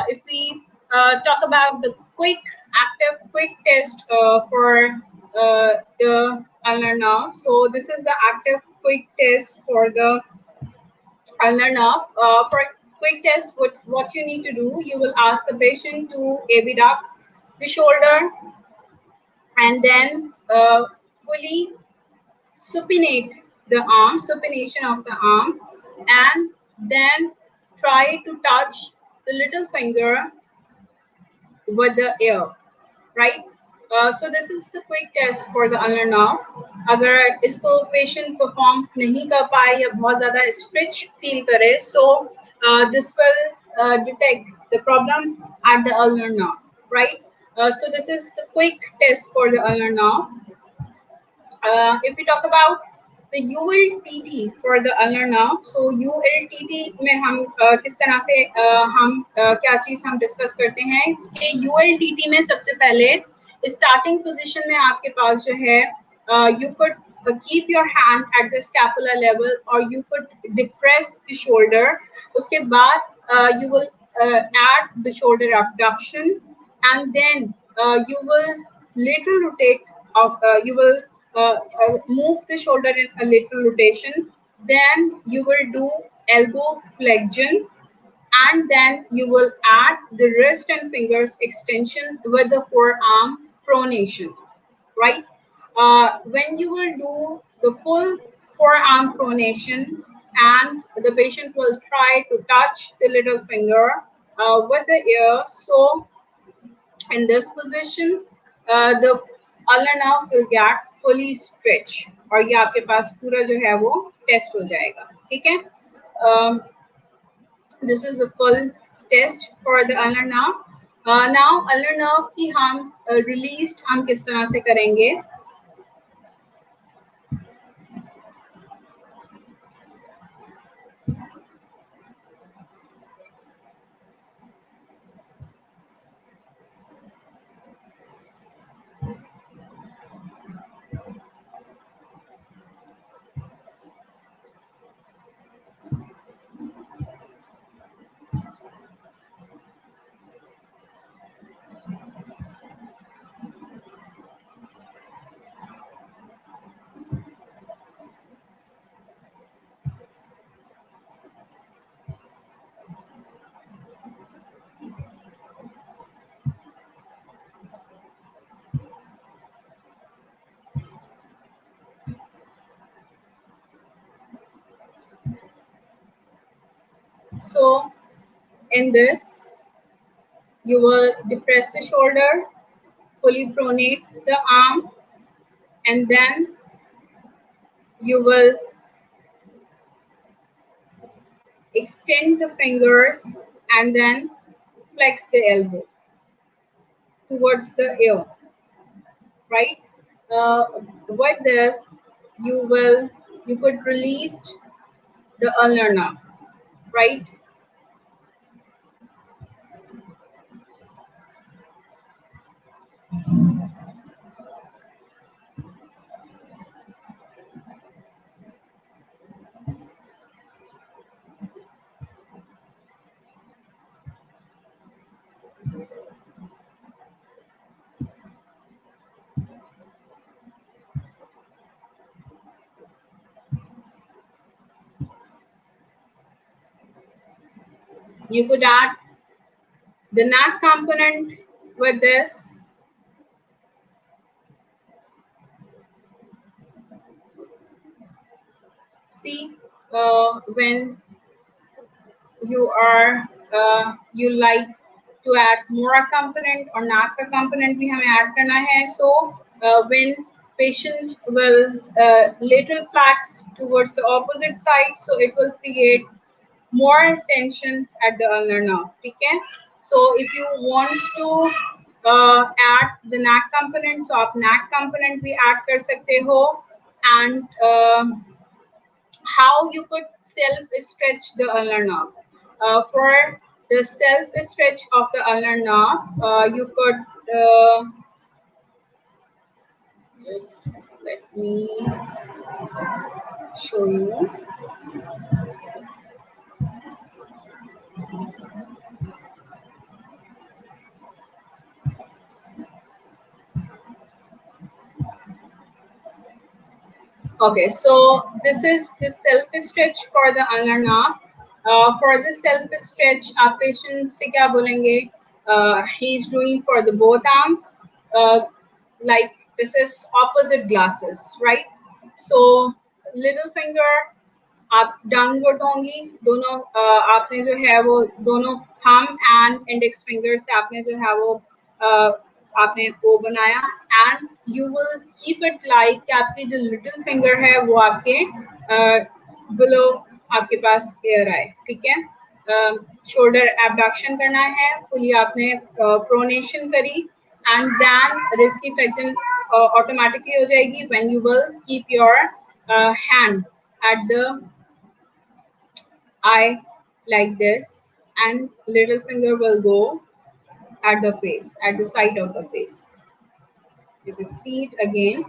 if we talk about the quick test for the ulnar nerve, so this is the active quick test for the ulnar nerve. For a quick test, what you need to do, you will ask the patient to abduct the shoulder and then fully supinate the arm, supination of the arm, and then try to touch the little finger with the ear, right? So this is the quick test for the ulnar nerve. अगर इसको patient perform नहीं कर पाए या बहुत ज़्यादा stretch feel करे, so this will detect the problem at the ulnar nerve, right? So this is the quick test for the ulnar nerve. If we talk about the ULTT for the ulnar nerve, so ULTT में हम किस तरह से हम क्या चीज़ हम discuss करते हैं कि ULTT में सबसे पहले स्टार्टिंग पोजीशन में आपके पास जो है you could keep your hand at the scapular level or you could depress the shoulder. उसके बाद you will add the shoulder abduction and then you will lateral rotate of you will move the shoulder in a lateral rotation. Then you will do elbow flexion, and then you will add the wrist and fingers extension with the forearm pronation, right? When you will do the full forearm pronation, and the patient will try to touch the little finger with the ear. So in this position, the ulnar nerve will get fully stretch, और ये आपके पास पूरा जो है वो test हो जाएगा, ठीक है? um, this is a full test for the ulnar nerve. Now ulnar nerve की हम released हम किस तरह से करेंगे? So in this, you will depress the shoulder, fully pronate the arm, and then you will extend the fingers and then flex the elbow towards the ear, right? With this, you could release the ulnar nerve, right? You could add the neck component with this. See, when you like to add more component or neck component भी हमें add करना है. So when patient will lateral flex towards the opposite side, so it will create more tension at the ulnar nerve, ठीक है? So if you want to add the neck component, so आप neck component भी add कर सकते हो. And how you could self stretch the ulnar nerve. For the self stretch of the ulnar nerve, you could just let me show you. Okay, so this is the self stretch for the ulnar nerve. For the self stretch, आप patient से क्या बोलेंगे? He is doing for the both arms. Like this is opposite glasses, right? So little finger आप downward होंगी, दोनों आपने जो है वो दोनों थंब एंड इंडेक्स फिंगर से आपने जो है वो आपने वो बनाया, and you will keep it like कि आपकी जो लिटिल फिंगर है वो आपके बिलो आपके पास एयर आए, ठीक है? शोल्डर एबडक्शन करना है, फुली आपने प्रोनेशन करी, एंड देन रिस्ट की फ्लेक्शन ऑटोमेटिकली हो जाएगी when you will keep your hand at the eye like this, and little finger will go at the face, at the side of the face. You can see it again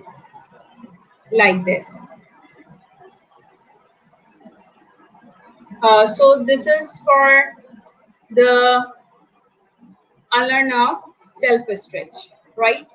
like this. So this is for the ulnar nerve self stretch, right?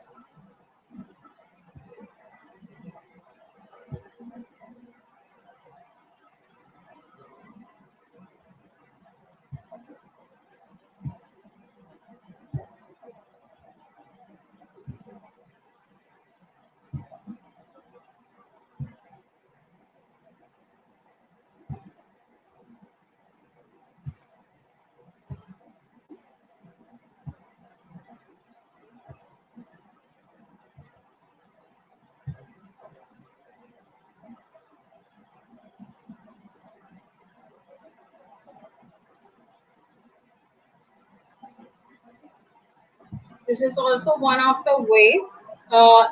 This is also one of the way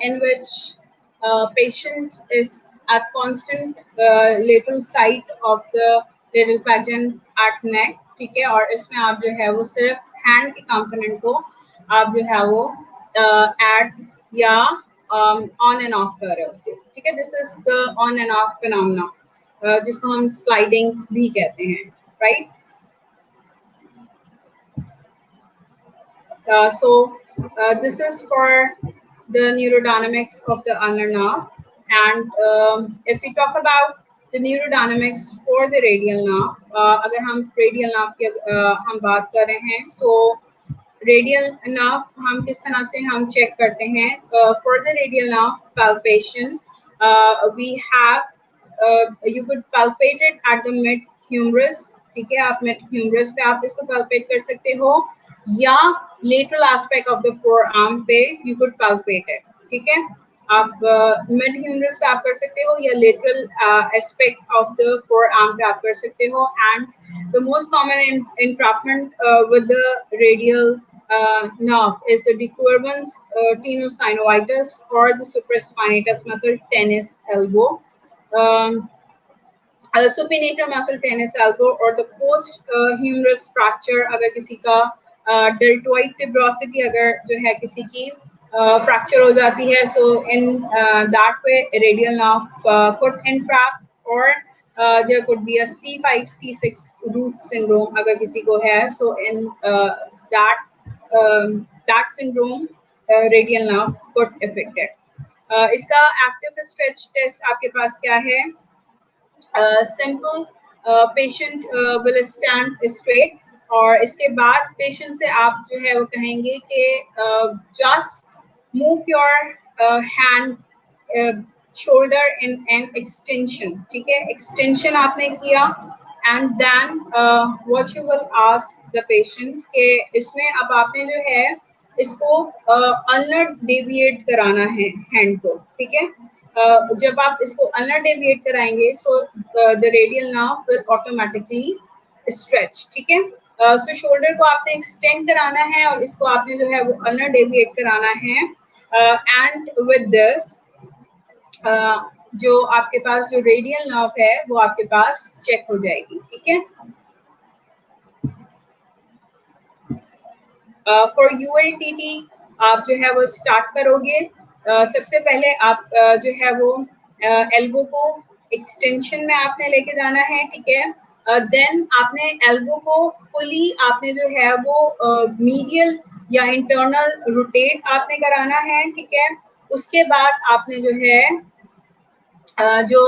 in which patient is at constant lateral site of the lateral pageant at neck. ठीक है, और इसमें आप जो है वो सिर्फ hand के कंपोनेंट को आप जो है वो ऐड या ऑन एंड ऑफ कर रहे हो उसे. ठीक है, this is the on end of phenomena जिसको हम स्लाइडिंग भी कहते हैं, right. This is for the neurodynamics of the ulnar nerve. And if we talk about the neurodynamics for the radial nerve, अगर हम radial nerve की हम बात कर रहे हैं, so radial nerve हम किस तरह से हम check करते हैं? For the radial nerve palpation, we have you could palpate it at the mid humerus. ठीक है, आप mid humerus पे आप इसको palpate कर सकते हो, या lateral aspect of the forearm पे you could palpate it. ठीक है, आप mid humerus पे आप कर सकते हो या lateral aspect of the forearm पे आप कर सकते हो. And the most common entrapment with the radial nerve is the decurvens tenosynovitis or the supraspinatus muscle tennis elbow. Um, supinator muscle tennis elbow और the post humerus fracture अगर किसी का deltoid tuberosity अगर जो है किसी की fracture हो जाती है, so in that way radial nerve could entrap, or there could be a C5 C6 root syndrome अगर किसी को है, so in that syndrome radial nerve could affect it. इसका active stretch test आपके पास क्या है? Simple patient will stand straight, और इसके बाद पेशेंट से आप जो है वो कहेंगे कि just move your hand shoulder in an extension. ठीक है, एक्सटेंशन आपने किया, and then what you will ask the patient के इसमें अब आपने जो है इसको अल्नर डेविएट कराना है हैंड को. ठीक है, जब आप इसको अल्नर डेविएट कराएंगे, so the radial nerve will automatically stretch. ठीक है, सो शोल्डर को आपने एक्सटेंड कराना है और इसको आपने जो है वो अल्नर डेविएट कराना है. एंड विद दिस जो आपके पास जो रेडियल नर्व है वो आपके पास चेक हो जाएगी. ठीक है, फॉर यूएलटीटी आप जो है वो स्टार्ट करोगे. सबसे पहले आप जो है वो एल्बो को एक्सटेंशन में आपने लेके जाना है. ठीक है, देन आपने एल्बो को फुली आपने जो है वो मीडियल या इंटरनल रोटेट आपने कराना है. ठीक है, उसके बाद आपने जो है जो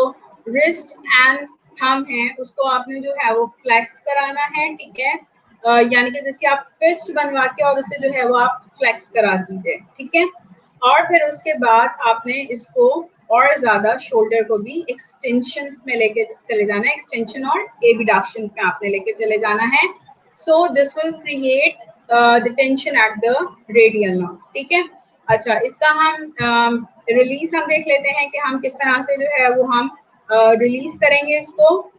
रिस्ट एंड थंब है उसको आपने जो है वो फ्लेक्स कराना है. ठीक है, यानी कि जैसे आप फिस्ट बनवा के और उसे जो है वो आप फ्लेक्स करा दीजिए. ठीक है, और फिर उसके बाद आपने इसको और ज्यादा शोल्डर को भी एक्सटेंशन में लेके चले जाना है, एक्सटेंशन और एबिडक्शन में आपने लेके चले जाना है. So this will create the tension at the radial nerve. ठीक है, अच्छा इसका हम रिलीज हम देख लेते हैं कि हम किस तरह से जो है वो हम रिलीज करेंगे इसको.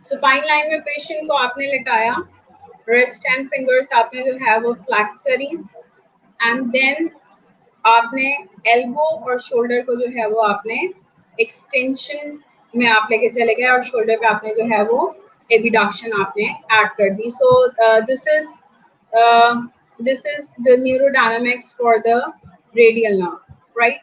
सुपाइन लाइन में पेशेंट को आपने लिटाया, रिस्ट एंड फिंगर्स आपने जो है वो फ्लैक्स करी, एंड देन आपने एल्बो और शोल्डर को जो है वो आपने एक्सटेंशन में आप लेके चले गए और शोल्डर पे आपने जो है वो एबिडक्शन आपने ऐड कर दी. So this is the neurodynamics for the radial nerve, right.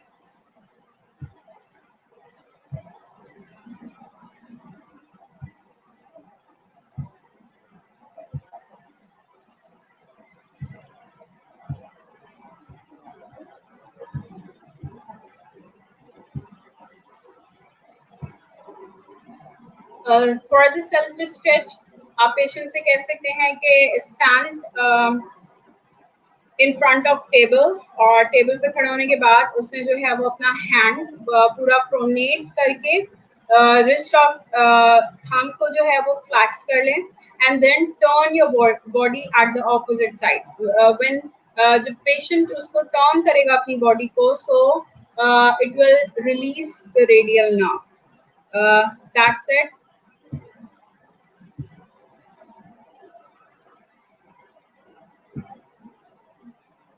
For the self stretch आप पेशेंट से कह सकते हैं कि stand in front of table, और टेबल पे खड़े होने के बाद उसने जो है वो अपना हैंड पूरा प्रोनेट करके रिस्ट ऑफ थंब को जो है वो फ्लैक्स कर लें, and then turn your body at the opposite side. When जब पेशेंट उसको टर्न करेगा अपनी बॉडी को, so it will release the radial nerve. That's it.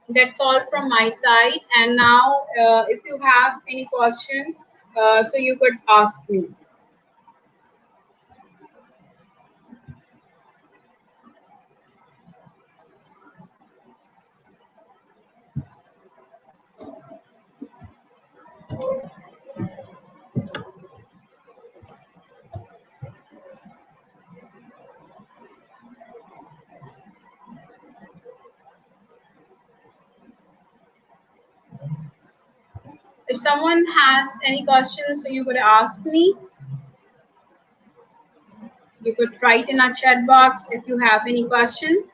That's all from my side. And now, if you have any question, so you could ask me. If someone has any questions, so you could ask me. You could write in our chat box if you have any question.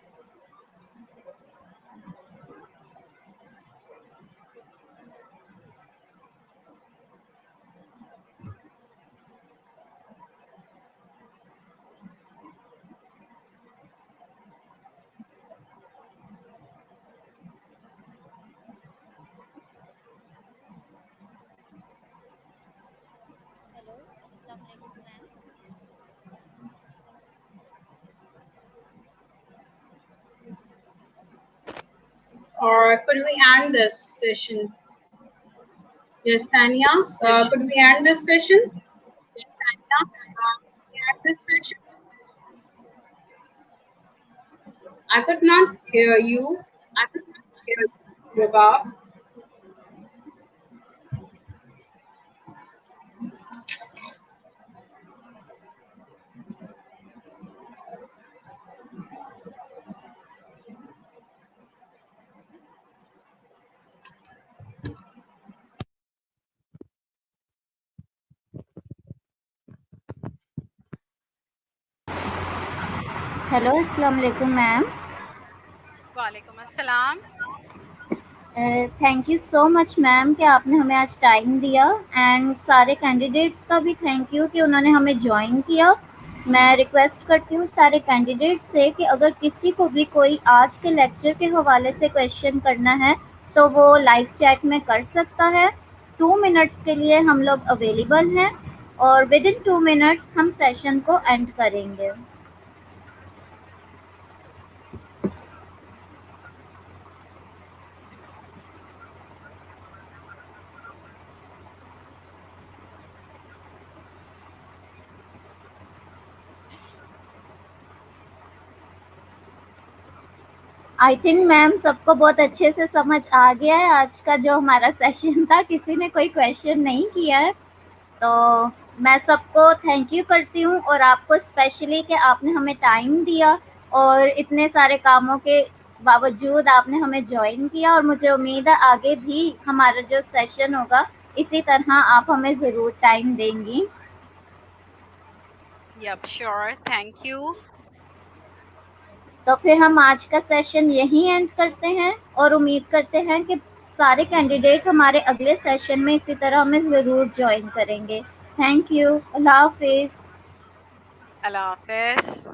Hello, अस्सलाम वालेकुम ma'am. Or could we end this session? Yes, Tania, could we end this session? Yes, Tania, we end this session. I could not hear you. I could not hear you, Rubab. Hello, अस्सलाम वालेकुम ma'am. वालेकुम अस्सलाम। Thank you so much ma'am कि आपने हमें आज time दिया, and सारे कैंडिडेट्स का भी थैंक यू कि उन्होंने हमें ज्वाइन किया। मैं रिक्वेस्ट करती हूँ सारे कैंडिडेट्स से कि अगर किसी को भी कोई आज के लेक्चर के हवाले से क्वेश्चन करना है तो वो लाइव चैट में कर सकता है। 2 मिनट्स के लिए हम लोग अवेलेबल हैं और विद इन 2 मिनट्स हम सेशन को एंड करेंगे। आई थिंक मैम सबको बहुत अच्छे से समझ आ गया है आज का जो हमारा सेशन था। किसी ने कोई क्वेश्चन नहीं किया है, तो मैं सबको थैंक यू करती हूँ, और आपको स्पेशली कि आपने हमें टाइम दिया और इतने सारे कामों के बावजूद आपने हमें ज्वाइन किया, और मुझे उम्मीद है आगे भी हमारा जो सेशन होगा इसी तरह आप हमें ज़रूर टाइम देंगी। Yep, sure. Thank you. तो फिर हम आज का सेशन यहीं एंड करते हैं और उम्मीद करते हैं कि सारे कैंडिडेट हमारे अगले सेशन में इसी तरह हमें ज़रूर ज्वाइन करेंगे। Thank you. अल्लाह हाफिज़। Allah Hafiz.